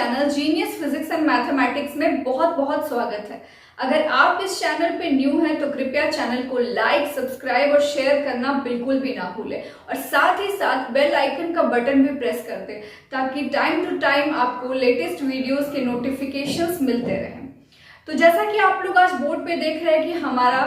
Channel genius physics and mathematics में बहुत बहुत स्वागत है। अगर आप इस चैनल पे न्यू हैं तो कृपया चैनल को लाइक, सब्सक्राइब और शेयर करना बिल्कुल भी ना भूलें और साथ ही साथ बेल आइकन का बटन भी प्रेस कर दें ताकि टाइम टू टाइम आपको लेटेस्ट वीडियोस के नोटिफिकेशंस मिलते रहें। तो जैसा कि आप लोग आज बोर्ड पे देख रहे हैं कि हमारा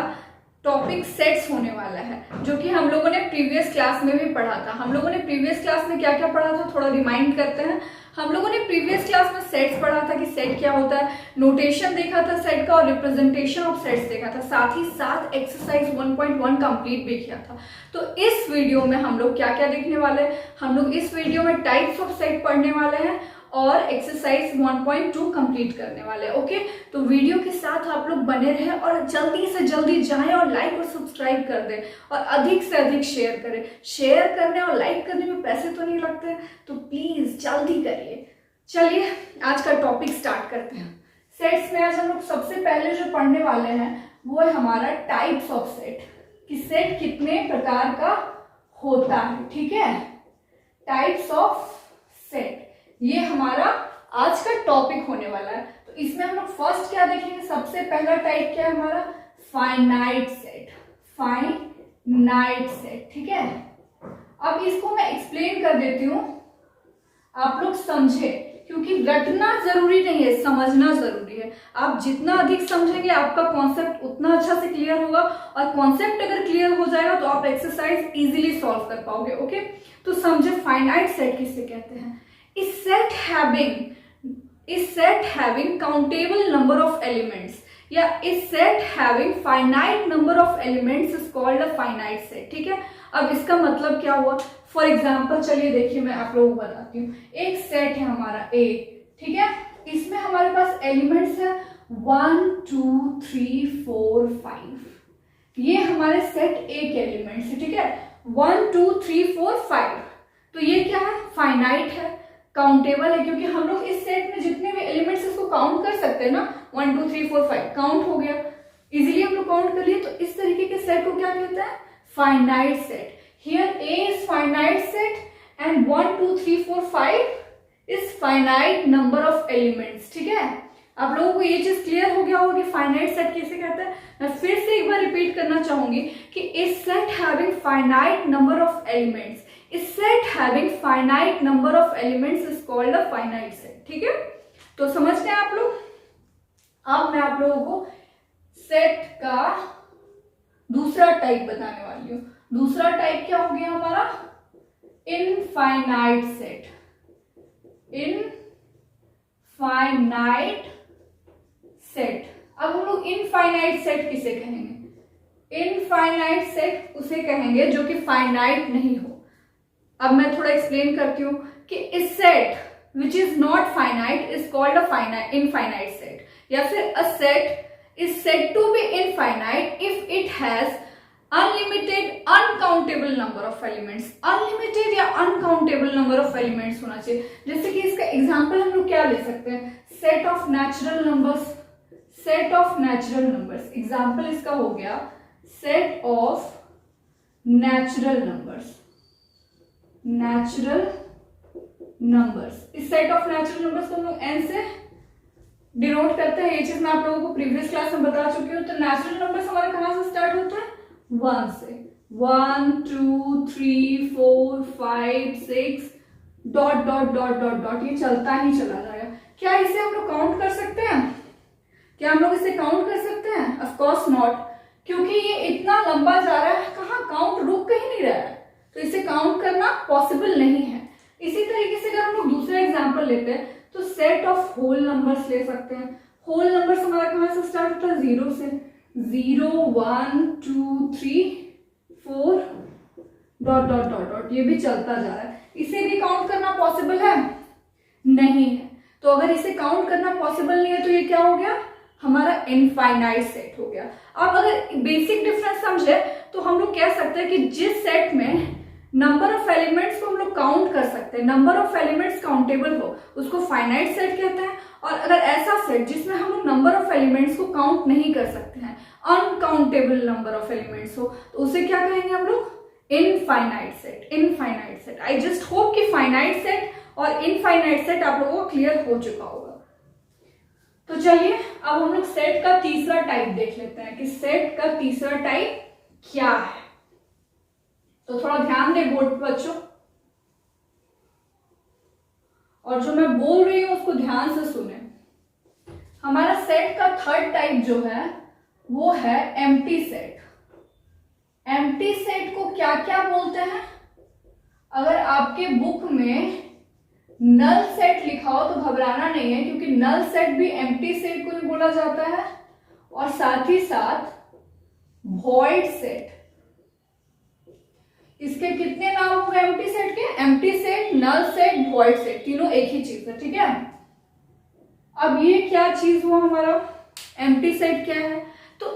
टॉपिक सेट्स होने वाला है, जो कि हम लोगों ने प्रीवियस क्लास में भी पढ़ा था। हम लोगों ने प्रीवियस क्लास में क्या क्या पढ़ा था, थोड़ा रिमाइंड करते हैं। हम लोगों ने प्रीवियस क्लास में सेट्स पढ़ा था कि सेट क्या होता है, नोटेशन देखा था सेट का और रिप्रेजेंटेशन ऑफ सेट्स देखा था, साथ ही साथ एक्सरसाइज 1.1 कंप्लीट भी किया था। तो इस वीडियो में हम लोग क्या क्या देखने वाले हैं, हम लोग इस वीडियो में टाइप्स ऑफ सेट पढ़ने वाले हैं और एक्सरसाइज 1.2 कंप्लीट करने वाले हैं। ओके, तो वीडियो के साथ आप लोग बने रहें और जल्दी से जल्दी जाएं और लाइक और सब्सक्राइब कर दें और अधिक से अधिक शेयर करें। शेयर करने और लाइक करने में पैसे तो नहीं लगते, तो प्लीज जल्दी करिए। चलिए आज का टॉपिक स्टार्ट करते हैं। सेट्स में आज हम लोग सबसे पहले जो पढ़ने वाले हैं वो है हमारा टाइप्स ऑफ सेट, कि सेट कितने प्रकार का होता है। ठीक है, टाइप्स ऑफ सेट ये हमारा आज का टॉपिक होने वाला है। तो इसमें हम लोग फर्स्ट क्या देखेंगे, सबसे पहला टाइप क्या है हमारा, फाइनाइट सेट। फाइनाइट सेट, ठीक है। अब इसको मैं एक्सप्लेन कर देती हूं, आप लोग समझे, क्योंकि रटना जरूरी नहीं है, समझना जरूरी है। आप जितना अधिक समझेंगे आपका कॉन्सेप्ट उतना अच्छा से क्लियर होगा, और कॉन्सेप्ट अगर क्लियर हो जाएगा तो आप एक्सरसाइज इजीली सॉल्व कर पाओगे। ओके, तो समझे फाइनाइट सेट किसे कहते हैं। Is set having countable number of elements या is set having finite number of elements is called a finite set। ठीक है, अब इसका मतलब क्या हुआ, फॉर एग्जाम्पल चलिए देखिए मैं आप लोगों को बताती हूँ। एक सेट है हमारा A, ठीक है, इसमें हमारे पास एलिमेंट्स है 1 2 3 4 5। ये हमारे सेट A के एलिमेंट्स है, ठीक है, 1 2 3 4 5। तो ये क्या है, फाइनाइट है, काउंटेबल है, क्योंकि हम लोग इस सेट में जितने भी एलिमेंट्स इसको काउंट कर सकते हैं ना, 1 2 3 4 5 काउंट हो गया, इजीली हम लोग काउंट कर लिए। तो इस तरीके के सेट को क्या कहते हैं, finite set. Here A is finite set and 1 2 3 4 5 is finite number of elements. ठीक है, आप लोगों को ये चीज क्लियर हो गया होगा कि फाइनाइट सेट किसे कहते हैं। मैं फिर से एक बार रिपीट करना चाहूंगी कि इस set having finite number of elements, is set having finite number of elements is called a finite set। ठीक है, तो समझ गए आप लोग। अब मैं आप लोगों को सेट का दूसरा टाइप बताने वाली हूं। दूसरा टाइप क्या हो गया हमारा, इनफाइनाइट सेट। Infinite set. अब हम लोग इनफाइनाइट सेट किसे कहेंगे, इनफाइनाइट सेट उसे कहेंगे जो कि फाइनाइट नहीं हो। अब मैं थोड़ा एक्सप्लेन करती हूँ कि इस set which is not finite is called a infinite set, या फिर a set is said to be infinite if it has unlimited uncountable number of elements. Unlimited या अनकाउंटेबल नंबर ऑफ एलिमेंट्स होना चाहिए। जैसे कि इसका एग्जांपल हम लोग क्या ले सकते हैं, set of natural numbers. Set of natural numbers, example इसका हो गया set of natural numbers. Natural numbers, इस सेट ऑफ नेचुरल नंबर्स को हम लोग n से डिनोट करते हैं। ये चीज मैं आप लोगों को प्रीवियस क्लास में बता चुकी हूँ। तो नेचुरल नंबर्स हमारे कहां से स्टार्ट होता है, 1 से। 1 2 3 4 5 6 dot dot dot dot dot, ये चलता ही चला जाएगा। क्या इसे हम लोग काउंट कर सकते हैं, क्या हम लोग इसे काउंट कर सकते हैं, ऑफ कोर्स नॉट, क्योंकि ये इतना लंबा जा रहा है, कहाँ काउंट रुक कहीं नहीं रहा है, तो इसे काउंट करना पॉसिबल नहीं है। इसी तरीके से अगर हम लोग दूसरा एग्जांपल लेते हैं तो सेट ऑफ होल नंबर्स ले सकते हैं। होल नंबर्स हमारा कहां से स्टार्ट होता है, 0 से। 0 1 2 3 4 डॉट डॉट डॉट डॉट, ये भी चलता जा रहा है। इसे भी काउंट करना पॉसिबल है, नहीं है। तो अगर इसे काउंट करना पॉसिबल नहीं है तो ये क्या हो गया, हमारा इनफाइनाइट सेट हो गया। अब अगर बेसिक डिफरेंस समझे तो हम लोग कह सकते हैं कि जिस सेट में नंबर ऑफ एलिमेंट्स को हम लोग काउंट कर सकते हैं, नंबर ऑफ एलिमेंट्स काउंटेबल हो, उसको फाइनाइट सेट कहते हैं। और अगर ऐसा सेट जिसमें हम लोग नंबर ऑफ एलिमेंट्स को काउंट नहीं कर सकते हैं, अनकाउंटेबल नंबर ऑफ एलिमेंट्स हो, तो उसे क्या कहेंगे हम लोग, infinite set. Infinite set. I just hope कि फाइनाइट सेट और इनफाइनाइट सेट आप लोगों को क्लियर हो चुका होगा। तो चलिए अब हम लोग सेट का तीसरा टाइप देख लेते हैं कि सेट का तीसरा टाइप क्या है। तो थोड़ा ध्यान दे बोर्ड पर बच्चों, और जो मैं बोल रही हूं उसको ध्यान से सुने। हमारा सेट का थर्ड टाइप जो है वो है एम्प्टी सेट। एम्प्टी सेट को क्या क्या बोलते हैं? अगर आपके बुक में नल सेट लिखा हो तो घबराना नहीं है, क्योंकि नल सेट भी एम्प्टी सेट को ही बोला जाता है, और साथ ही साथ वॉइड सेट। इसके कितने नाम हो गए एम्प्टी सेट के? Empty set, null set, void set, तीनों एक ही चीज है, ठीक है। अब ये क्या चीज हुआ हमारा? एम्प्टी सेट क्या है? तो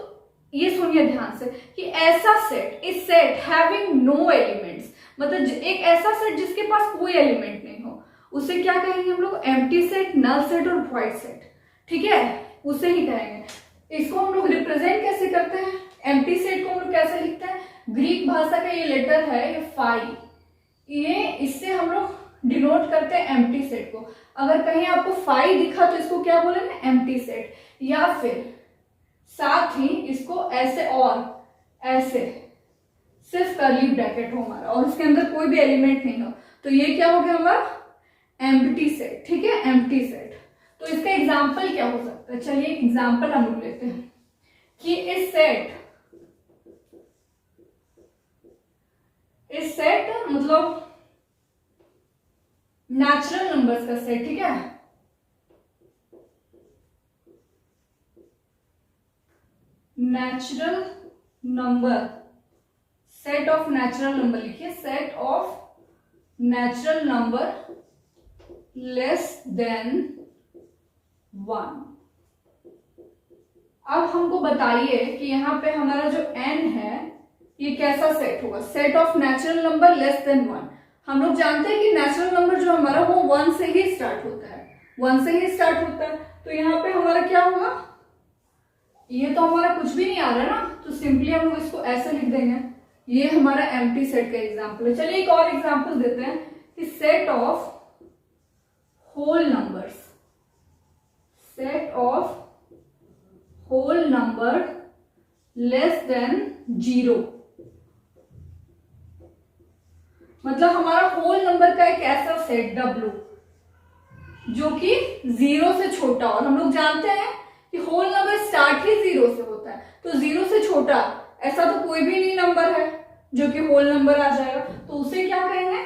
ये सुनिए ध्यान से कि ऐसा सेट, इस सेट हैविंग नो एलिमेंट्स, मतलब एक ऐसा सेट जिसके पास कोई एलिमेंट नहीं हो, उसे क्या कहेंगे हम लोग? एम्प्टी सेट, नल सेट और वॉइड सेट, ठीक है, उसे ही कहेंगे। इसको हम लोग रिप्रेजेंट कैसे करते हैं? एम्प्टी सेट को हम लोग कैसे लिखते हैं? ग्रीक भाषा का ये लेटर है, ये फाई, ये इससे हम लोग डिनोट करते हैं एम्प्टी सेट को। अगर कहीं आपको फाई दिखा तो इसको क्या बोलेंगे? Empty set. या फिर साथ ही इसको ऐसे और ऐसे सिर्फ कर्ली ब्रैकेट हो हमारा और उसके अंदर कोई भी एलिमेंट नहीं हो, तो ये क्या हो गया हमारा? एम्प्टी सेट, ठीक है, एम्प्टी सेट। तो इसका एग्जाम्पल क्या हो सकता है? चलिए एक एग्जाम्पल हम लोग लेते हैं कि इस सेट मतलब नेचुरल नंबर्स का सेट, ठीक है, natural number, set of natural number लिखिए, set of natural number less than 1। अब हमको बताइए कि यहाँ पे हमारा जो n है ये कैसा सेट होगा? Set of natural number less than 1। हम लोग जानते हैं कि नेचुरल नंबर जो हमारा वो 1 से ही स्टार्ट होता है, 1 से ही स्टार्ट होता है। तो यहाँ पे हमारा क्या होगा? ये तो हमारा कुछ भी नहीं आ रहा है ना, तो सिंपली हम लोग इसको ऐसे लिख देंगे। ये हमारा एम्प्टी सेट का एग्जाम्पल है। चलिए एक और एग्जाम्पल देते हैं कि set of whole numbers, set of whole number less than 0। मतलब हमारा होल नंबर का एक ऐसा सेट W जो कि 0 से छोटा, और हम लोग जानते हैं कि होल नंबर स्टार्ट ही 0 से होता है, तो 0 से छोटा ऐसा तो कोई भी नहीं नंबर है जो कि होल नंबर आ जाएगा, तो उसे क्या कहेंगे?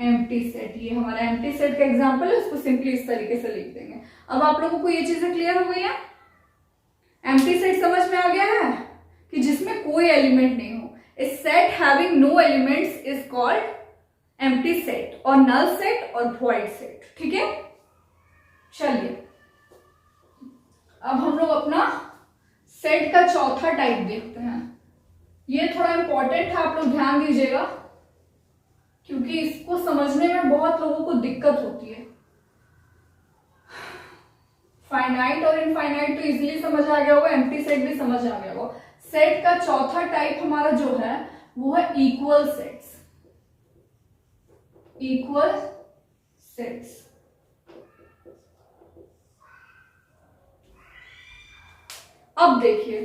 Empty set. ये हमारा एम्प्टी सेट का एग्जांपल है, उसको सिंपली इस तरीके से लिख देंगे। अब आप लोगों को ये चीजें क्लियर हो गई है? एम्प्टी सेट समझ में आ गया है कि जिसमें कोई एलिमेंट नहीं हो। A set having no elements is called empty set और null set और void set, ठीक है। चलिए अब हम लोग अपना सेट का चौथा टाइप देखते हैं। ये थोड़ा इंपॉर्टेंट है, आप लोग ध्यान दीजिएगा, क्योंकि इसको समझने में बहुत लोगों को दिक्कत होती है। फाइनाइट और इनफाइनाइट तो इजीली समझ आ गया होगा, एम्प्टी सेट भी समझ आ गया होगा। सेट का चौथा टाइप हमारा जो है वो है इक्वल सेट्स, इक्वल सेट्स। अब देखिए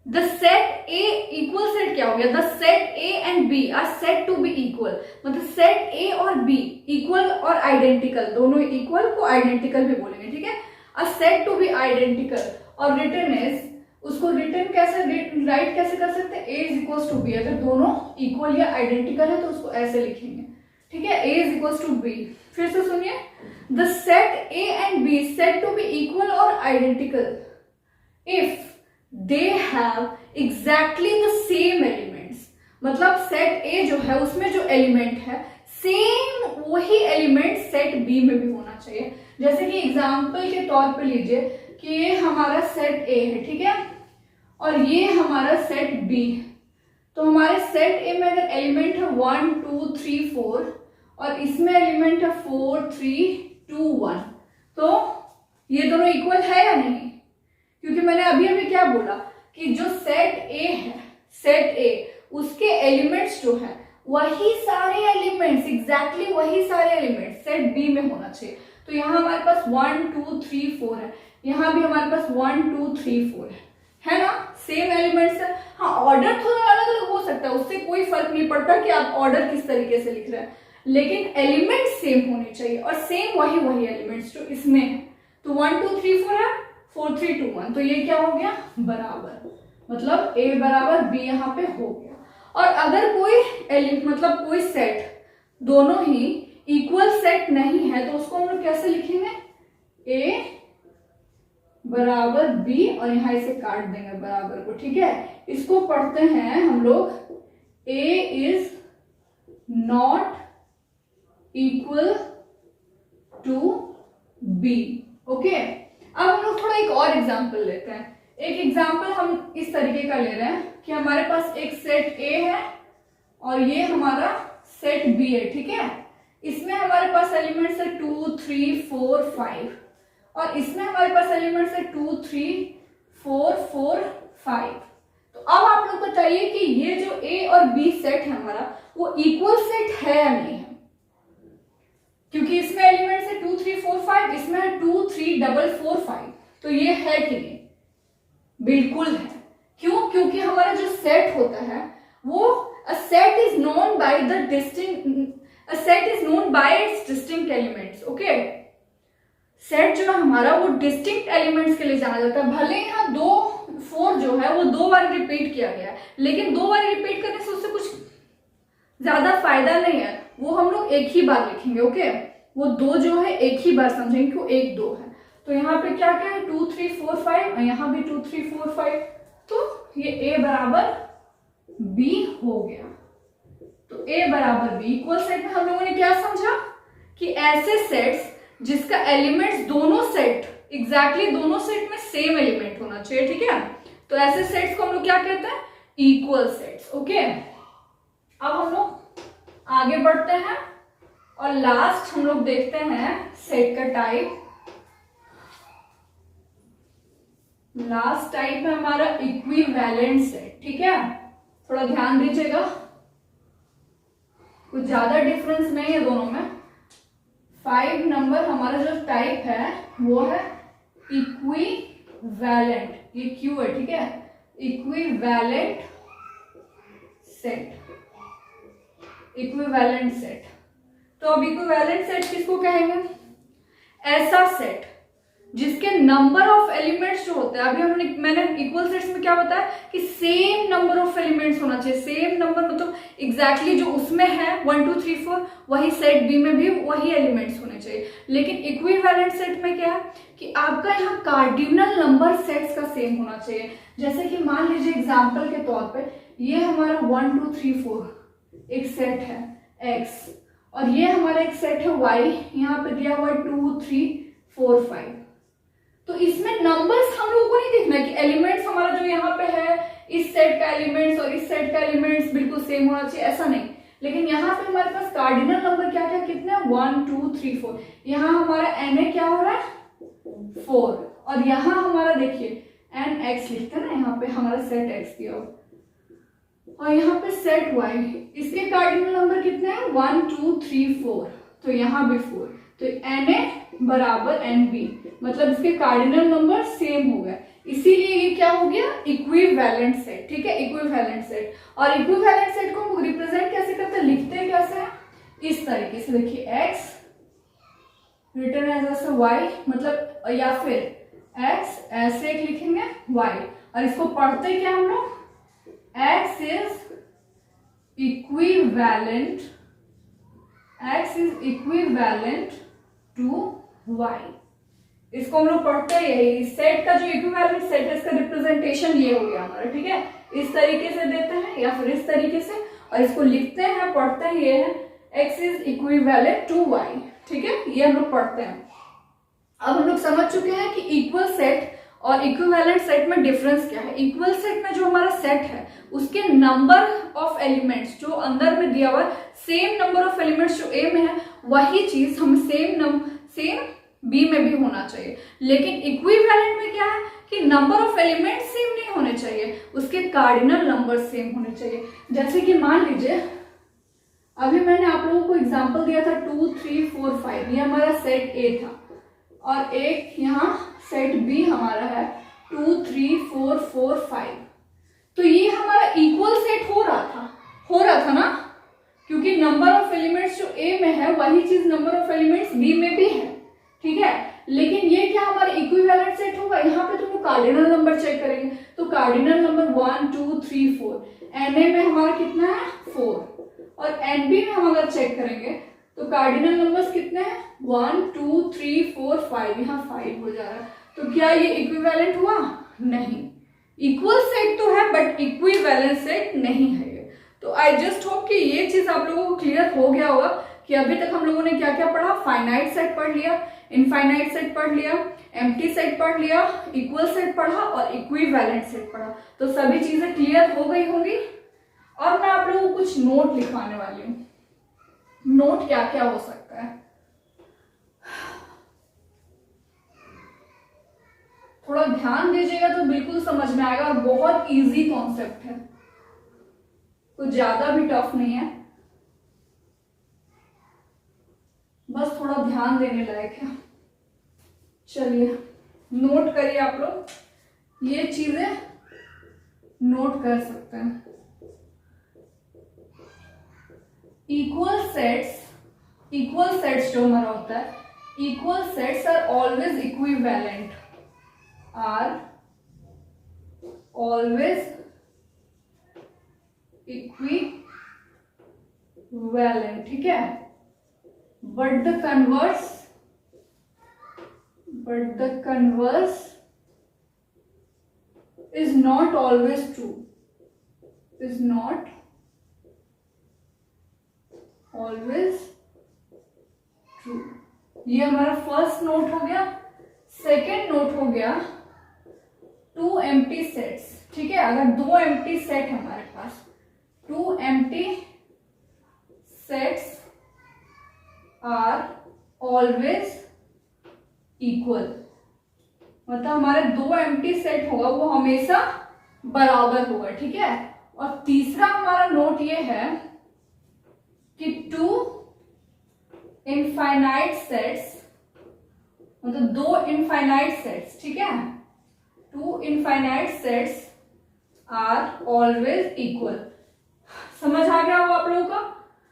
the set A, equal set क्या हो गया? The set A and B are set to be equal, मतलब सेट ए और बी इक्वल और आइडेंटिकल, दोनों इक्वल को आइडेंटिकल भी बोलेंगे, ठीक है। A set to be identical और रिटन एज, उसको रिटन कैसे राइट कैसे कर सकते हैं? A is equal to B. अगर दोनों इक्वल या आइडेंटिकल है तो उसको ऐसे लिखेंगे, ठीक है, A is equal to B. फिर से सुनिए, the set A and B set to be equal और identical if they have exactly the same elements. मतलब सेट ए जो है उसमें जो एलिमेंट है सेम वही एलिमेंट सेट बी में भी होना चाहिए। जैसे कि एग्जाम्पल के तौर पे लीजिए कि ये हमारा सेट ए है, ठीक है, और ये हमारा सेट बी है। तो हमारे सेट ए में अगर एलिमेंट है 1 2 3 4 और इसमें एलिमेंट है 4 3 2 1, तो ये दोनों इक्वल है या नहीं? क्योंकि मैंने अभी अभी क्या बोला कि जो सेट ए है, सेट ए उसके एलिमेंट्स जो है वही सारे एलिमेंट्स, एग्जैक्टली वही सारे एलिमेंट्स सेट बी में होना चाहिए। तो यहाँ हमारे पास 1 2 3 4 है, यहाँ भी हमारे पास 1 2 3 4 है ना, सेम एलिमेंट्स है। हाँ, ऑर्डर थोड़ा अलग अलग हो सकता है, उससे कोई फर्क नहीं पड़ता कि आप ऑर्डर किस तरीके से लिख रहे हैं, लेकिन एलिमेंट्स सेम होने चाहिए और सेम वही एलिमेंट्स जो इसमें है। तो 1 2 3 4 है, 4 3 2 1, तो ये क्या हो गया बराबर, मतलब A बराबर B यहाँ पे हो गया। और अगर कोई मतलब कोई सेट दोनों ही इक्वल सेट नहीं है तो उसको हम लोग कैसे लिखेंगे, A बराबर B और यहाँ इसे काट देंगे बराबर को, ठीक है। इसको पढ़ते हैं हम लोग A is not equal to B, okay. अब हम लोग थोड़ा एक और एग्जांपल लेते हैं। एक एग्जांपल हम इस तरीके का ले रहे हैं कि हमारे पास एक सेट A है और ये हमारा सेट B है, ठीक है। इसमें हमारे पास एलिमेंट्स है 2 3 4 5 और इसमें हमारे पास एलिमेंट्स है 2 3 4 4 5। तो अब आप लोग बताइए कि ये जो A और B सेट है हमारा वो इक्वल सेट है या नहीं है, क्योंकि इसमें एलिमेंट्स है 2 3 4 5, इसमें है 2 3 4 4 5, तो ये है कि नहीं, बिल्कुल है। क्यों, क्योंकि हमारा जो सेट होता है वो a set is known by its distinct elements, okay। Set जो है हमारा वो डिस्टिंक्ट एलिमेंट्स के लिए जाना जाता है। भले यहाँ 4 जो है वो 2 बार रिपीट किया गया है, लेकिन 2 बार रिपीट करने से उससे कुछ ज्यादा फायदा नहीं है, वो हम लोग एक ही बार लिखेंगे, ओके। वो 2 जो है एक ही बार समझेंगे क्यों 1 2 है। तो यहाँ पे क्या क्या है 2 3 4 5 और यहाँ भी 2 3 4 5, तो ये A बराबर B हो गया। तो A बराबर B, इक्वल सेट में हम लोगों ने क्या समझा कि ऐसे सेट्स जिसका एलिमेंट्स दोनों सेट एग्जैक्टली दोनों सेट में सेम एलिमेंट होना चाहिए, ठीक है। तो ऐसे सेट्स को हम लोग क्या कहते हैं, इक्वल सेट्स, ओके। अब हम लोग आगे बढ़ते हैं और लास्ट हम लोग देखते हैं सेट का टाइप। लास्ट टाइप है हमारा इक्विवेलेंट सेट, ठीक है। थोड़ा ध्यान दीजिएगा, कुछ ज्यादा डिफरेंस नहीं है दोनों में। 5 नंबर हमारा जो टाइप है वो है इक्विवेलेंट, ये क्यू है, ठीक है। Equivalent set, equivalent set. तो अब इक्विवेलेंट सेट किसको कहेंगे, ऐसा सेट जिसके नंबर ऑफ एलिमेंट्स जो होते हैं, अभी मैंने इक्वल सेट्स में क्या बताया कि सेम नंबर ऑफ एलिमेंट्स होना चाहिए। सेम नंबर मतलब एग्जैक्टली जो उसमें है 1 2 3 4 वही सेट बी में भी वही एलिमेंट्स होने चाहिए। लेकिन इक्विवेलेंट सेट में क्या है कि आपका यहाँ कार्डिनल नंबर सेट्स का सेम होना चाहिए। जैसे कि मान लीजिए एग्जाम्पल के तौर पर ये हमारा 1 2 3 4 एक सेट है x और ये हमारा एक सेट है y, यहाँ पे दिया हुआ 2 3 4 5। तो इसमें नंबर्स हम लोगों को नहीं देखना है कि एलिमेंट्स हमारा जो यहाँ पे है इस सेट का एलिमेंट्स और इस सेट का एलिमेंट्स बिल्कुल सेम होना चाहिए, ऐसा नहीं। लेकिन यहाँ पे हमारे पास कार्डिनल नंबर क्या क्या कितने 1 2 3 4, यहाँ हमारा Na क्या हो रहा है 4 और यहाँ हमारा देखिए nx लिखते हैं ना, यहाँ पे हमारा सेट x दिया हो और यहाँ पे सेट y, इसके कार्डिनल नंबर कितने हैं 1 2 3 4, तो यहाँ भी 4, तो Na बराबर NB, मतलब इसके कार्डिनल नंबर सेम हो गए, इसीलिए ये क्या हो गया इक्विवेलेंट सेट, ठीक है। इक्विवेलेंट सेट, और इक्विवेलेंट सेट को हम रिप्रेजेंट कैसे करते हैं, लिखते हैं कैसे हैं, इस तरीके से देखिए x रिटर्न एज y, मतलब या फिर x ऐसे एक लिखेंगे y, और इसको पढ़ते क्या हम लोग x is equivalent, x is equivalent to y। इसको हम लोग पढ़ते हैं यही सेट का जो इक्विवेलेंट सेट है इसका रिप्रेजेंटेशन ये हो गया हमारा, ठीक है। इस तरीके से देते हैं या फिर इस तरीके से, और इसको लिखते हैं पढ़ते हैं ये है x is equivalent to y, ठीक है। ये हम लोग पढ़ते हैं। अब हम लोग समझ चुके हैं कि इक्वल सेट और इक्विवेलेंट सेट में डिफरेंस क्या है। इक्वल सेट में जो हमारा सेट है उसके नंबर ऑफ एलिमेंट्स जो अंदर में दिया हुआ है, सेम नंबर ऑफ एलिमेंट्स जो ए में है वही चीज हम सेम बी में भी होना चाहिए। लेकिन इक्विवेलेंट में क्या है कि नंबर ऑफ एलिमेंट्स सेम नहीं होने चाहिए, उसके कार्डिनल नंबर सेम होने चाहिए। जैसे कि मान लीजिए अभी मैंने आप लोगों को एग्जांपल दिया था 2 3 4 5, ये हमारा सेट ए था, और एक यहाँ सेट बी हमारा है 2 3 4 4 5। तो ये हमारा इक्वल सेट हो रहा था ना, क्योंकि नंबर ऑफ एलिमेंट्स जो ए में है वही चीज नंबर ऑफ एलिमेंट्स बी में भी है, ठीक है। लेकिन ये क्या हमारा इक्विवेलेंट सेट होगा, यहाँ पे तुम कार्डिनल नंबर चेक करेंगे तो कार्डिनल नंबर 1 2 3 4, एनए में हमारा कितना है 4, और एनबी में हम अगर चेक करेंगे तो कार्डिनल नंबर्स कितने हैं 1 2 3 4 5, यहाँ 5 हो जा रहा है। तो क्या ये इक्विवेलेंट हुआ? नहीं। इक्वल सेट तो है बट इक्विवेलेंट सेट नहीं है ये। तो आई जस्ट होप कि ये चीज आप लोगों को क्लियर हो गया होगा कि अभी तक हम लोगों ने क्या क्या पढ़ा। फाइनाइट सेट पढ़ लिया, इनफाइनाइट सेट पढ़ लिया, एम्प्टी सेट पढ़ लिया, इक्वल सेट पढ़ा और इक्विवेलेंट सेट पढ़ा। तो सभी चीजें क्लियर हो गई होंगी। और मैं आप लोगों को कुछ नोट लिखवाने वाली हूँ। नोट क्या क्या हो सकता है, थोड़ा ध्यान दीजिएगा तो बिल्कुल समझ में आएगा, और बहुत इजी कॉन्सेप्ट है, कुछ ज्यादा भी टफ नहीं है, बस थोड़ा ध्यान देने लायक है। चलिए नोट करिए आप लोग, ये चीजें नोट कर सकते हैं। इक्वल सेट्स जो हमारा होता है, equal sets are always equivalent, are always equivalent, ठीक है। But the converse is not always true, is not always true। ये हमारा फर्स्ट नोट हो गया। सेकेंड नोट हो गया 2 empty sets, ठीक है। अगर 2 empty सेट है हमारे पास, 2 empty sets are always equal, मतलब हमारे 2 एम्प्टी सेट होगा वो हमेशा बराबर होगा, ठीक है। और तीसरा हमारा नोट ये है कि 2 इनफाइनाइट सेट्स, मतलब 2 इनफाइनाइट सेट्स, ठीक है, 2 infinite sets are always equal. समझ आ गया हो आप लोगों का?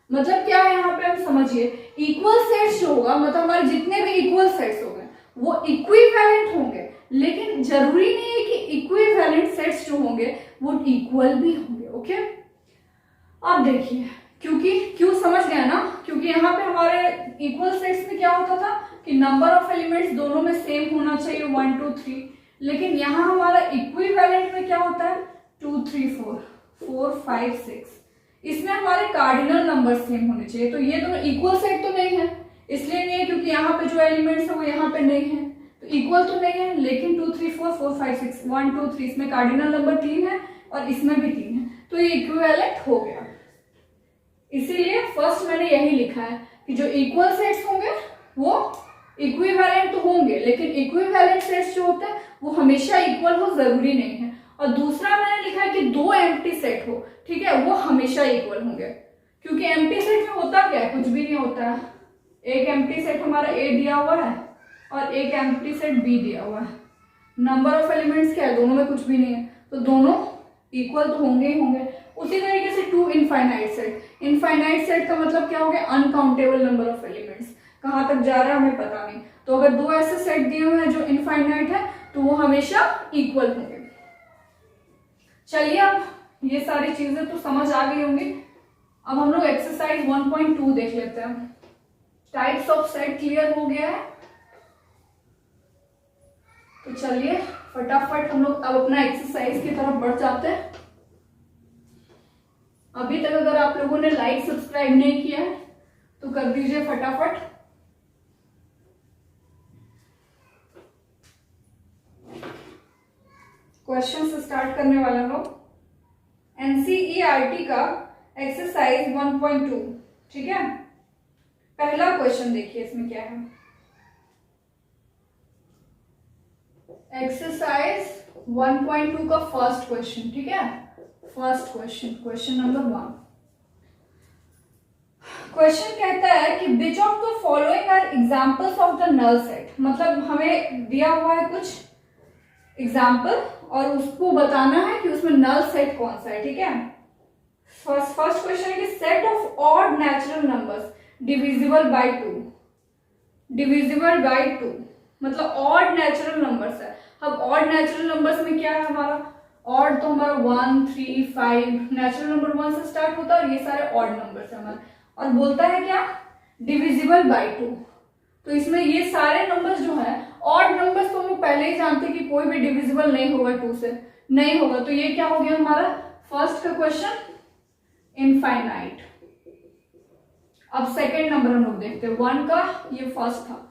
मतलब क्या है यहाँ पे, हम समझिए, इक्वल सेट्स जो होगा मतलब हमारे जितने भी इक्वल सेट्स हो गए वो इक्विवेलेंट होंगे, लेकिन जरूरी नहीं है कि इक्विवेलेंट सेट्स जो होंगे वो इक्वल भी होंगे, ओके। अब देखिए, क्यों समझ गया ना, क्योंकि यहाँ पे हमारे इक्वल सेट्स में क्या होता था कि नंबर ऑफ एलिमेंट्स दोनों में सेम होना चाहिए 1 2 3, लेकिन यहाँ हमारा इक्विवेलेंट में क्या होता है 2 3 4 4 5 6, इसमें हमारे कार्डिनल नंबर सेम होने चाहिए। तो ये दोनों इक्वल सेट तो नहीं है, इसलिए नहीं है क्योंकि यहाँ पे जो एलिमेंट्स है वो यहाँ पे नहीं है, तो इक्वल तो नहीं है। लेकिन 2 3 4 4 5 6 1 2 3 इसमें कार्डिनल नंबर 3 है और इसमें भी 3 है, तो ये इक्विवेलेंट हो गया। इसीलिए फर्स्ट मैंने यही लिखा है कि जो इक्वल सेट्स होंगे वो इक्विवेलेंट तो होंगे, लेकिन इक्विवेलेंट सेट्स जो होते हैं वो हमेशा इक्वल हो जरूरी नहीं है। और दूसरा मैंने लिखा है कि 2 एम्प्टी सेट हो, ठीक है, वो हमेशा इक्वल होंगे, क्योंकि एम्प्टी सेट में होता क्या है, कुछ भी नहीं होता है। एक एम्प्टी सेट हमारा ए दिया हुआ है और एक एम्प्टी सेट बी दिया हुआ है, नंबर ऑफ एलिमेंट्स क्या है, दोनों में कुछ भी नहीं है, तो दोनों इक्वल तो होंगे ही होंगे। उसी तरीके से 2 इनफाइनाइट सेट, इनफाइनाइट सेट का मतलब क्या हो गया, अनकाउंटेबल नंबर ऑफ एलिमेंट्स, कहाँ तक जा रहा है हमें पता नहीं। तो अगर 2 ऐसे सेट दिए हुए हैं जो इनफाइनाइट है तो वो हमेशा इक्वल होंगे। चलिए अब ये सारी चीजें तो समझ आ गई होंगी। अब हम लोग एक्सरसाइज 1.2 देख लेते हैं। टाइप्स ऑफ सेट क्लियर हो गया है, तो चलिए फटाफट हम लोग अब अपना एक्सरसाइज की तरफ बढ़ जाते हैं। अभी तक अगर आप लोगों ने लाइक सब्सक्राइब नहीं किया है तो कर दीजिए फटाफट। क्वेश्चन से स्टार्ट करने वाले हम लोग। एनसीईआरटी का एक्सरसाइज 1.2, ठीक है। पहला क्वेश्चन देखिए इसमें क्या है। एक्सरसाइज 1.2 का फर्स्ट क्वेश्चन, ठीक है। First question, question number 1। Question कहता है कि which of the following are examples of the null set, मतलब हमें दिया हुआ है कुछ एग्जाम्पल और उसको बताना है कि उसमें नल सेट कौन सा है, ठीक है। फर्स्ट क्वेश्चन है कि set of odd natural numbers divisible by 2, divisible by 2 मतलब ऑड नेचुरल नंबर्स है। अब ऑड नेचुरल नंबर्स में क्या है हमारा, ऑड तो हमारा 1 3 5 नेचुरल नंबर 1 से स्टार्ट होता है और ये सारे ऑड नंबर्स है हमारे, और बोलता है क्या, डिविजिबल बाय 2। तो इसमें ये सारे नंबर्स जो है ऑड नंबर्स तो हम लोग पहले ही जानते हैं कि कोई भी डिविजिबल नहीं होगा 2 से, नहीं होगा। तो ये क्या हो गया हमारा फर्स्ट का क्वेश्चन, इनफाइनाइट। अब सेकेंड नंबर हम लोग देखते हैं, 1 का ये फर्स्ट था।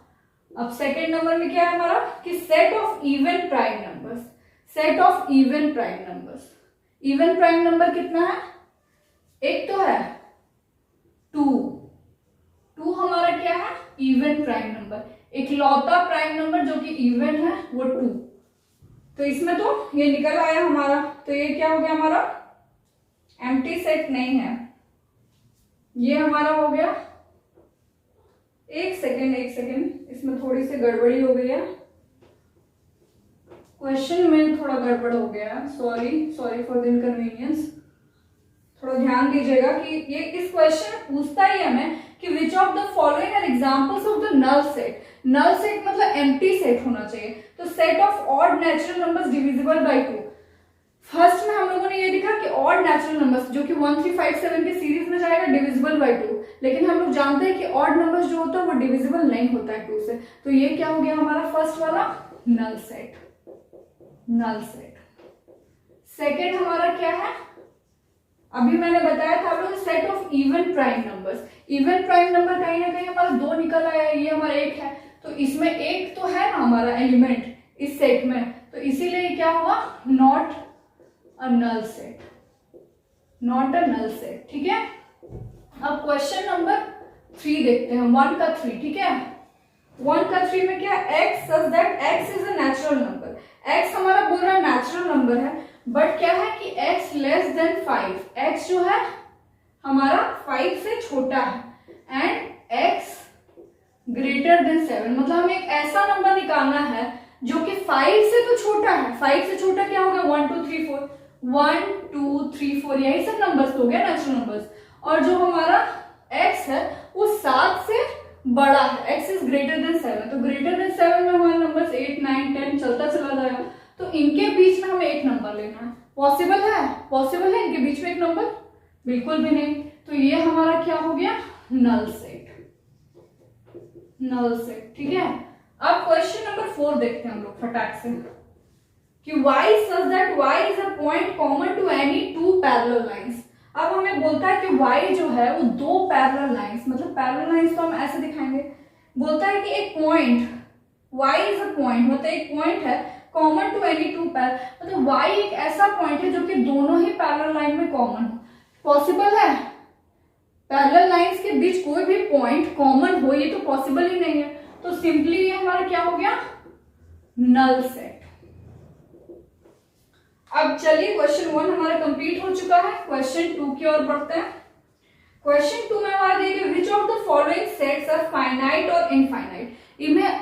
अब सेकेंड नंबर में क्या है हमारा कि set of even prime numbers, set of even prime numbers. Even prime number कितना है, एक तो है 2 हमारा क्या है, इवन प्राइम नंबर, इकलौता प्राइम नंबर जो कि इवन है वो 2। तो इसमें तो ये निकल आया हमारा, तो ये क्या हो गया हमारा, एम्प्टी सेट नहीं है, ये हमारा हो गया। एक सेकेंड इसमें थोड़ी सी गड़बड़ी हो गई है, क्वेश्चन में थोड़ा गड़बड़ हो गया है, सॉरी फॉर द इनकन्वीनियंस। थोड़ा ध्यान दीजिएगा कि ये इस क्वेश्चन में पूछता ही हमें कि which of the following are examples of the null set. Null set मतलब एम्प्टी सेट होना चाहिए। तो set of odd natural numbers divisible by 2, first में हम लोगों ने ये देखा कि ऑड नेचुरल नंबर्स जो कि 1 3 5 7 के सीरीज में जाएगा डिविजिबल बाय 2, लेकिन हम लोग जानते हैं कि ऑड नंबर्स जो होता है वो डिविजिबल नहीं होता है 2 से। तो ये क्या हो गया हमारा फर्स्ट वाला, null set, null set. Second हमारा क्या है, अभी मैंने बताया था आप लोग, set of even prime numbers. Even prime number कहीं ना कहीं हमारा 2 निकल आया है, ये हमारा 1 है, तो इसमें एक तो है ना हमारा एलिमेंट इस सेट में, तो इसीलिए क्या हुआ, not a null set, not a null set, ठीक है। अब क्वेश्चन नंबर 3 देखते हैं, 1 का 3, ठीक है। 1 का 3 में क्या, x such that x is a natural number. x हमारा बोल रहा है नेचुरल नंबर है, बट क्या है कि x लेस देन 5, x जो है हमारा 5 से छोटा है, एंड x ग्रेटर देन 7, मतलब हमें एक ऐसा नंबर निकालना है जो कि 5 से तो छोटा है। 5 से छोटा क्या होगा, 1 2 3 4, 1 2 3 4 यही सब नंबर्स हो गया नेचुरल नंबर्स, और जो हमारा x है वो 7 से बड़ा है, x इज ग्रेटर देन 7। तो ग्रेटर देन 7 में हमारे नंबर्स 8 9 10 चलता चला जाएगा, तो इनके बीच में हमें एक नंबर लेना है। पॉसिबल है, पॉसिबल है इनके बीच में एक नंबर, बिल्कुल भी नहीं। तो ये हमारा क्या हो गया, नल सेट, नल सेट, ठीक है। अब क्वेश्चन नंबर 4 देखते हैं हम लोग फटाक से, कि y such that y is a point common to any 2 parallel lines। अब हमें बोलता है कि y जो है वो 2 पैरेलल लाइंस, मतलब पैरेलल लाइंस तो हम ऐसे दिखाएंगे, बोलता है कि एक point y is a point, मतलब एक पॉइंट है कॉमन टू एनी 2 पैरेलल, मतलब y एक ऐसा पॉइंट है जो कि दोनों ही पैरेलल लाइन में कॉमन हो। पॉसिबल है पैरेलल लाइंस के बीच कोई भी पॉइंट कॉमन हो, ये तो पॉसिबल ही नहीं है। तो सिंपली ये हमारा क्या हो गया, नल सेट। अब चलिए क्वेश्चन 1 हमारा कंप्लीट हो चुका है, क्वेश्चन 2 की ओर बढ़ते हैं। क्वेश्चन 2 में हमारा दिया which of the following sets are finite और इनफाइनाइट।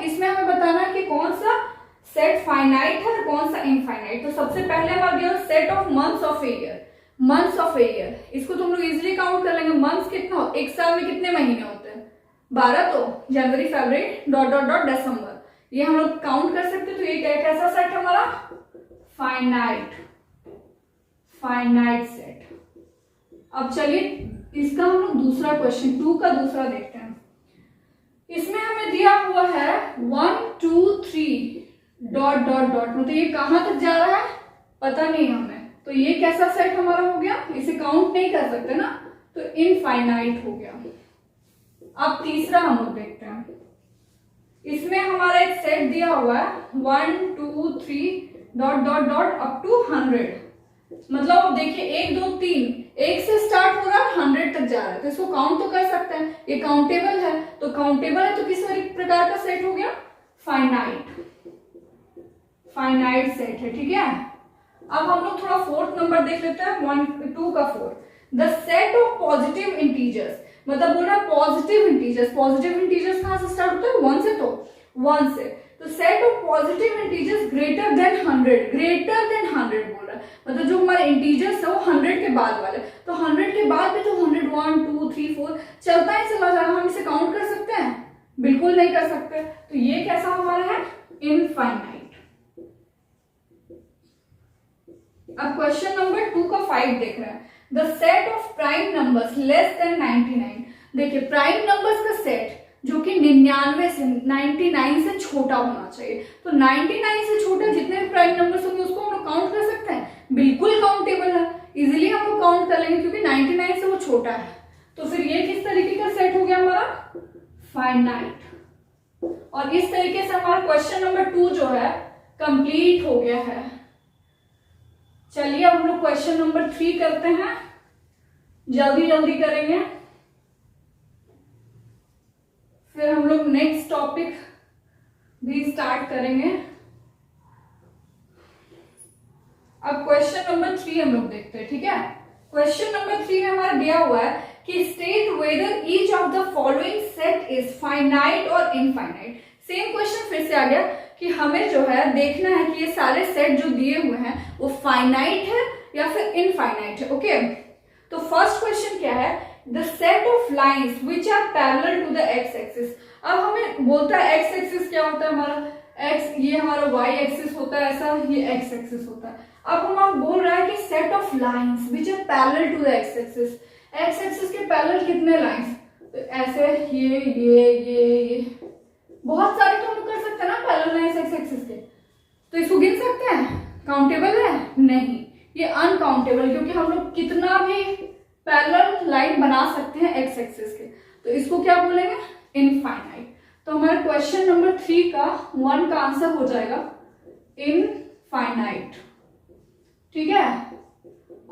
इसमें हमें बताना है कि कौन सा सेट फाइनाइट है और कौन सा इनफाइनाइट। तो सबसे पहले हमारा दिया set of months of a year. Months of a year, इसको तुम लोग इजिली काउंट कर लेंगे। मंथ्स कितना, एक साल में कितने महीने होते हैं, 12, तो जनवरी फरवरी डॉट डॉट डॉट दिसंबर, ये हम लोग काउंट कर सकते हैं। तो ये कैसा सेट है हमारा, फाइनाइट, फाइनाइट सेट। अब चलिए इसका हम लोग दूसरा क्वेश्चन 2 का दूसरा देखते हैं। इसमें हमें दिया हुआ है 1 2 3 डॉट डॉट डॉट, मतलब ये कहां तक जा रहा है पता नहीं हमें। तो ये कैसा सेट हमारा हो गया, इसे काउंट नहीं कर सकते ना, तो इनफाइनाइट हो गया। अब तीसरा हम लोग देखते हैं। इसमें हमारा एक सेट दिया हुआ है 1 2 3 dot dot dot up to 100, मतलब अब देखिए 1 2 3, 1 से स्टार्ट हो रहा है 100 तक जा रहा है, तो इसको काउंट तो कर सकते हैं, ये काउंटेबल है। तो काउंटेबल है तो किस प्रकार का सेट हो गया, फाइनाइट, फाइनाइट सेट है, ठीक है। अब हम लोग थोड़ा 4th नंबर देख लेते हैं, 1 2 का 4, the set of positive integers. मतलब बोल रहा है पॉजिटिव इंटीजर्स। पॉजिटिव इंटीजर्स कहां से स्टार्ट होता है? 1 से। तो 1 से तो set of positive integers greater than 100, greater than 100 बोल रहा है, मतलब जो हमारे इंटीजर्स है वो 100 के बाद वाले। तो 100 के बाद भी तो 100, 1 2 3 4 चलता ही चला जाएगा। हम इसे काउंट कर सकते हैं? बिल्कुल नहीं कर सकते। तो ये कैसा हमारा है? इनफाइनाइट। अब क्वेश्चन नंबर 2 का 5 देख रहे हैं। The set of prime numbers less than 99। देखिए प्राइम नंबर्स का सेट जो कि 99 से 99 से छोटा होना चाहिए। तो 99 से छोटा जितने भी प्राइम नंबर्स होंगे उसको हम लोग काउंट कर सकते हैं? बिल्कुल काउंटेबल है, इजीली हम लोग काउंट कर लेंगे क्योंकि 99 से वो छोटा है। तो फिर ये किस तरीके का सेट हो गया हमारा? फाइनाइट। और इस तरीके से हमारा क्वेश्चन नंबर 2 जो है कंप्लीट हो गया है। चलिए अब हम लोग क्वेश्चन नंबर 3 करते हैं, जल्दी जल्दी करेंगे, फिर हम लोग नेक्स्ट टॉपिक भी स्टार्ट करेंगे। अब क्वेश्चन नंबर 3 हम लोग देखते हैं, ठीक है। क्वेश्चन नंबर 3 में हमारा दिया हुआ है कि state whether each of the following set is finite और इनफाइनाइट। सेम क्वेश्चन फिर से आ गया कि हमें जो है देखना है कि ये सारे सेट जो दिए हुए हैं वो फाइनाइट है या फिर इनफाइनाइट है। ओके, तो फर्स्ट क्वेश्चन क्या है? The set of lines which are parallel to the X axis. अब हमें बोलता है एक्स एक्सिस क्या होता है हमारा? एक्स, ये हमारा वाई एक्सिस होता है, ऐसा ये एक्स एक्सिस होता है। अब हम बोल रहा है कि set of lines which are parallel to the X axis. X axis के पैरेलल कितने लाइन्स? तो ऐसे ये बहुत सारे तो हम कर सकते हैं ना पैरेलल लाइन्स एक्स एक्सिस के। तो इसको गिन सकते हैं? काउंटेबल है? नहीं, ये अनकाउंटेबल, क्योंकि हम लोग कितना भी पैरेलल लाइन बना सकते हैं एक्स एक्सिस के। तो इसको क्या बोलेंगे? इनफाइनाइट। तो हमारा क्वेश्चन नंबर 3 का 1 का आंसर हो जाएगा इनफाइनाइट, ठीक है।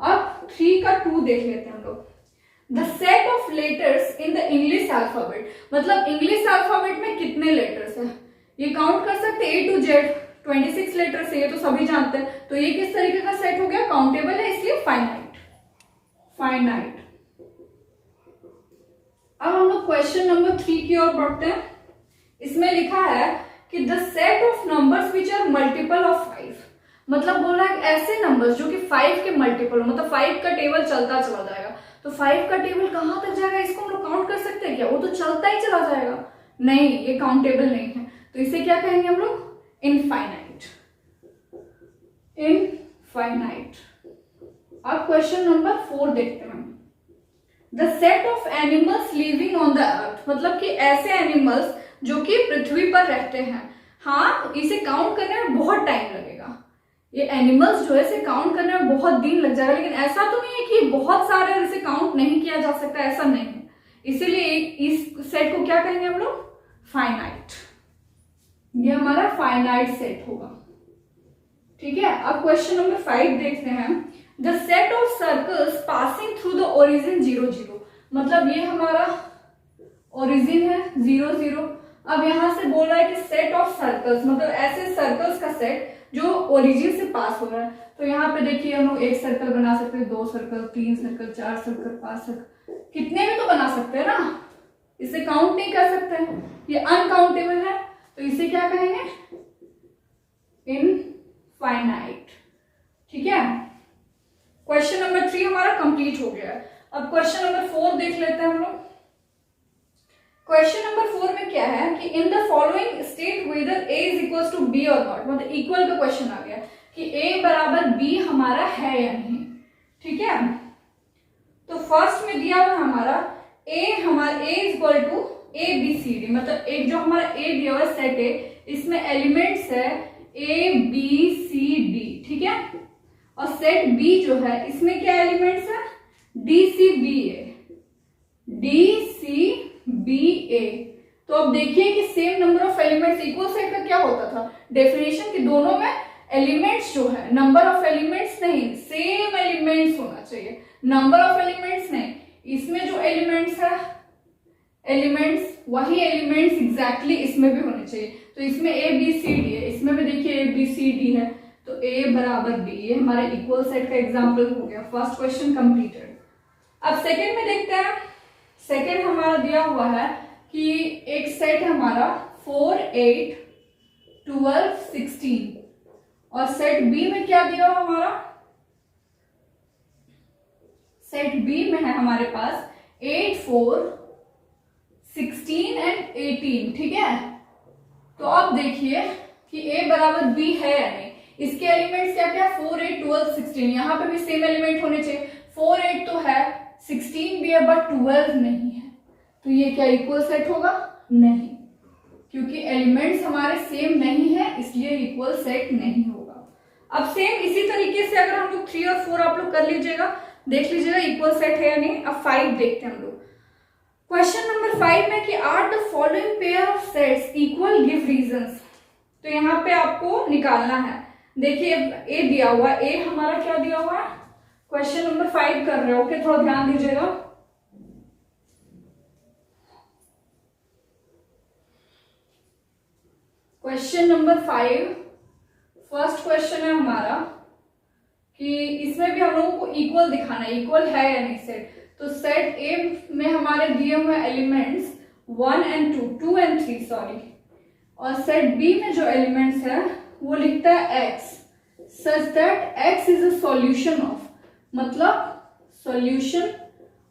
अब 3 का 2 देख लेते हैं हम लोग। The set of letters in the English alphabet, मतलब इंग्लिश अल्फाबेट में कितने लेटर्स हैं ये काउंट कर सकते हैं। A to Z 26 लेटर्स है, ये तो सभी जानते हैं। तो ये किस तरीके का सेट हो गया? काउंटेबल है, इसलिए फाइनाइट। फाइनाइट। अब हम लोग क्वेश्चन नंबर 3 की ओर बढ़ते हैं। इसमें लिखा है कि the set of numbers which are multiple of 5, मतलब बोल रहा है ऐसे नंबर्स जो कि 5 के मल्टीपल हो, मतलब 5 का टेबल चलता चला जाएगा। तो 5 का टेबल कहां तक जाएगा? इसको हम लोग काउंट कर सकते हैं क्या? वो तो चलता ही चला जाएगा। नहीं, ये काउंटेबल नहीं है। तो इसे क्या कहेंगे हम लोग? इनफाइनाइट। इनफाइनाइट। अब क्वेश्चन नंबर 4 देखते हैं। The set of animals living on the earth, मतलब कि ऐसे एनिमल्स जो कि पृथ्वी पर रहते हैं। हाँ, इसे काउंट करने में बहुत टाइम लगेगा। ये एनिमल्स जो है इसे काउंट करने में बहुत दिन लग जाएगा, लेकिन ऐसा तो नहीं है कि बहुत सारे इसे काउंट नहीं किया जा सकता, ऐसा नहीं है। इसीलिए इस सेट को क्या कहेंगे हम लोग? फाइनाइट। ये हमारा फाइनाइट सेट होगा, ठीक है। अब क्वेश्चन नंबर 5 देखते हैं। The set of circles passing through the origin 0 0, मतलब ये हमारा ओरिजिन है 0 0। अब यहां से बोल रहा है कि सेट ऑफ सर्कल्स, मतलब ऐसे सर्कल्स का सेट जो ओरिजिन से पास हो रहा है। तो यहाँ पे देखिए हम लोग एक सर्कल बना सकते हैं, 2 सर्कल, 3 सर्कल, 4 सर्कल, 5 सर्कल, कितने भी तो बना सकते हैं ना। इसे काउंट नहीं कर सकते, ये अनकाउंटेबल है। तो इसे क्या कहेंगे? इनफाइनाइट, ठीक है। क्वेश्चन नंबर 3 हमारा कंप्लीट हो गया है। अब क्वेश्चन नंबर 4 देख लेते हैं हम लोग। क्वेश्चन नंबर 4 में क्या है कि in the following state whether A is equal to B और नॉट, मतलब इक्वल का क्वेश्चन आ गया कि A बराबर B हमारा है या नहीं, ठीक है। तो फर्स्ट में दिया हुआ हमारा A is equal to ABCD, मतलब एक जो हमारा A दिया हुआ सेट है इसमें एलिमेंट्स है ABCD, ठीक है। और सेट B जो है इसमें क्या एलिमेंट्स है? DCBA, DCBA। तो अब देखिए कि same number of elements, equal set का क्या होता था डेफिनेशन कि दोनों में एलिमेंट्स जो है, नंबर ऑफ एलिमेंट्स नहीं, सेम एलिमेंट्स होना चाहिए, नंबर ऑफ एलिमेंट्स नहीं। इसमें जो एलिमेंट्स है, एलिमेंट्स वही एलिमेंट्स एग्जैक्टली इसमें भी होने चाहिए। तो इसमें ABCD है, इसमें भी देखिए ABCD है, तो A बराबर B, ये हमारे इक्वल सेट का एग्जाम्पल हो गया। First question completed. अब सेकेंड में देखते हैं। सेकेंड हमारा दिया हुआ है कि एक सेट है हमारा 4, 8, 12, 16 और सेट बी में क्या दिया हुआ हमारा, सेट बी में है हमारे पास 8, 4, 16 एंड 18। ठीक है, तो अब देखिए कि a बराबर b है या नहीं। इसके एलिमेंट्स क्या क्या, 4, 8, 12, 16। यहाँ पे भी सेम एलिमेंट होने चाहिए। 4, 8 तो है, 16 भी है, बट 12 नहीं है। तो ये क्या इक्वल सेट होगा? नहीं, क्योंकि एलिमेंट्स हमारे सेम नहीं है, इसलिए इक्वल सेट नहीं होगा। अब सेम इसी तरीके से अगर हम लोग 3 और 4 आप लोग कर लीजिएगा, देख लीजिएगा इक्वल सेट है या नहीं। अब 5 देखते हैं हम लोग। क्वेश्चन नंबर 5 में कि are the following pair of sets equal, give reasons. तो यहाँ पे आपको निकालना है। देखिए ए दिया हुआ, ए हमारा क्या दिया हुआ है, क्वेश्चन नंबर 5 कर रहे हो, ओके, थोड़ा ध्यान दीजिएगा। क्वेश्चन नंबर 5 फर्स्ट क्वेश्चन है हमारा कि इसमें भी हम लोगों को इक्वल दिखाना है, इक्वल है या नहीं सेट। तो सेट ए में हमारे दिए हुए एलिमेंट्स 1 and 2 and 3 सॉरी, और सेट बी में जो एलिमेंट्स है वो लिखता है x such that x is a solution of, मतलब सॉल्यूशन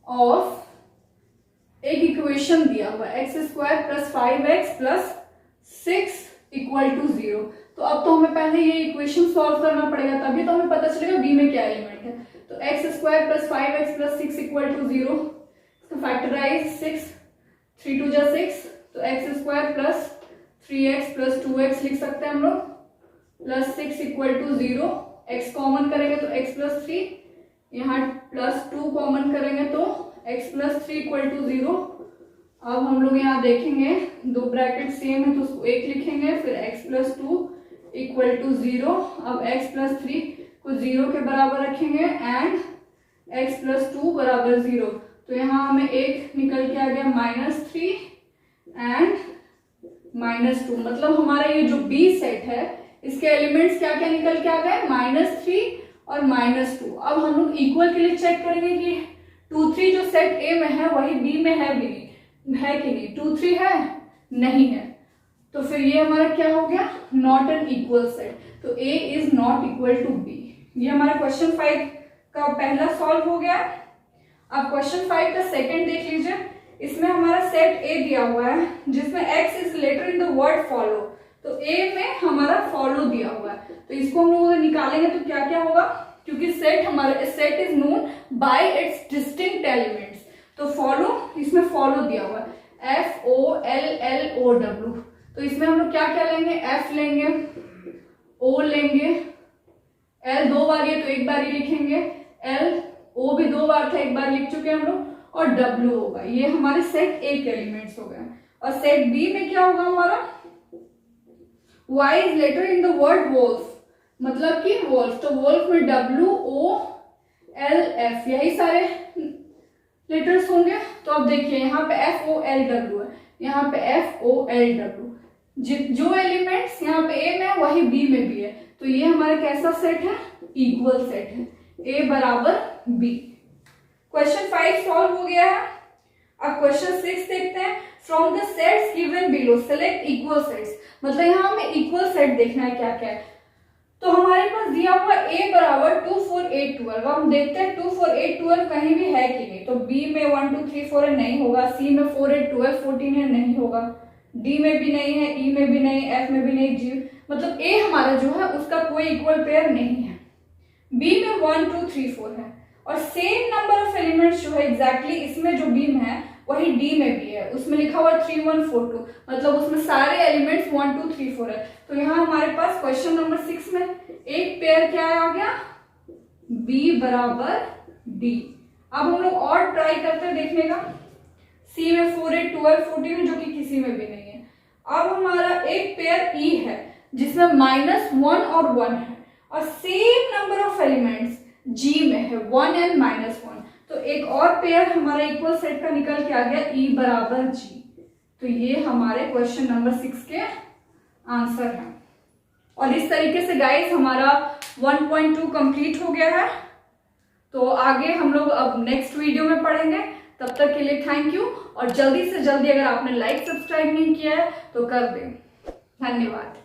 ऑफ एक इक्वेशन दिया हुआ है x² + 5x + 6 = 0। तो अब तो हमें पहले ये इक्वेशन सॉल्व करना पड़ेगा, तभी तो हमें पता चलेगा बी में क्या एलिमेंट है। तो x² + 5x + 6 = 0। तो फैक्टराइज 6, 3 2 जा 6, तो x² + 3x + 2x लिख सकते हैं हम लोग, +6 = 0। x कॉमन करेंगे तो x + 3, यहाँ +2 कॉमन करेंगे तो x + 3 = 0। अब हम लोग यहाँ देखेंगे दो ब्रैकेट सेम है तो उसको 1 लिखेंगे, फिर x + 2 = 0। अब x + 3 को 0 के बराबर रखेंगे एंड x + 2 = 0। तो यहाँ हमें 1 निकल के आ गया -3 एंड -2, मतलब हमारा ये जो बी सेट है इसके एलिमेंट्स क्या क्या निकल के आ गए, -3 और -2। अब हम लोग इक्वल के लिए चेक करेंगे कि 2, 3 जो सेट ए में है वही बी में है भी नहीं, है कि नहीं। 2, 3 है, नहीं है, तो फिर ये हमारा क्या हो गया, नॉट एन इक्वल सेट। तो A is not equal to B. ये हमारा क्वेश्चन 5 का पहला सॉल्व हो गया। अब क्वेश्चन 5 का सेकंड देख लीजिए। इसमें हमारा सेट ए दिया हुआ है जिसमें x is letter in the word follow. तो ए में हमारा फॉलो दिया हुआ है, तो इसको हम लोग निकालेंगे तो क्या क्या होगा, क्योंकि सेट हमारा set is known by it's distinct elements. तो फॉलो, इसमें फॉलो दिया हुआ है FOLLOW। तो इसमें हम लोग क्या क्या लेंगे, F लेंगे, O लेंगे, L 2 बार है तो 1 बार ही लिखेंगे, L O भी 2 बार था, 1 बार लिख चुके हैं हम लोग, और W होगा। ये हमारे सेट ए के एलिमेंट्स हो गए। और सेट बी में क्या होगा हमारा, Y is letter in the word wolf, मतलब कि वोल्फ। तो वोल्फ में WOLF यही सारे लेटर्स होंगे। तो अब देखिए यहाँ पे FOLW है, यहाँ पे FOLW। जो एलिमेंट्स यहाँ पे ए में है वही बी में भी है, तो ये हमारा कैसा सेट है, इक्वल सेट है, A बराबर B। क्वेश्चन 5 सॉल्व हो गया है। अब क्वेश्चन 6 देखते हैं। From the sets given below select equal sets, मतलब यहाँ हमें इक्वल सेट देखना है क्या क्या है। तो हमारे पास दिया हुआ A बराबर 2, 4, 8, 12। हम देखते हैं 2, 4, 8, 12 कहीं भी है कि नहीं। तो B में 1, 2, 3, 4 है, नहीं होगा। C में 4, 8, 12, 14 है, नहीं होगा। D में भी नहीं है, E में भी नहीं, F में भी नहीं, G मतलब A हमारा जो है उसका कोई इक्वल पेयर नहीं है। B में 1, 2, 3, 4 है, और सेम नंबर ऑफ एलिमेंट्स जो है एग्जैक्टली इसमें जो B में है वही D में भी है। उसमें लिखा हुआ 3, 1, 4, 2, मतलब उसमें सारे एलिमेंट्स 1, 2, 3, 4 है। तो यहाँ हमारे पास क्वेश्चन नंबर 6 में एक पेयर क्या आ गया, B बराबर D। अब हम लोग और ट्राई करते हैं देखने का। C में 4, 8, 12, 14 है, जो कि किसी में भी नहीं है। अब हमारा एक पेयर E है जिसमें -1 और 1 है, और same number of elements G में है, 1 and -1। तो एक और पेयर हमारा इक्वल सेट का निकल के आ गया, E बराबर G। तो ये हमारे क्वेश्चन नंबर 6 के आंसर हैं। और इस तरीके से गाइस हमारा 1.2 कंप्लीट हो गया है। तो आगे हम लोग अब नेक्स्ट वीडियो में पढ़ेंगे। तब तक के लिए थैंक यू, और जल्दी से जल्दी अगर आपने लाइक सब्सक्राइब नहीं किया है तो कर दें। धन्यवाद।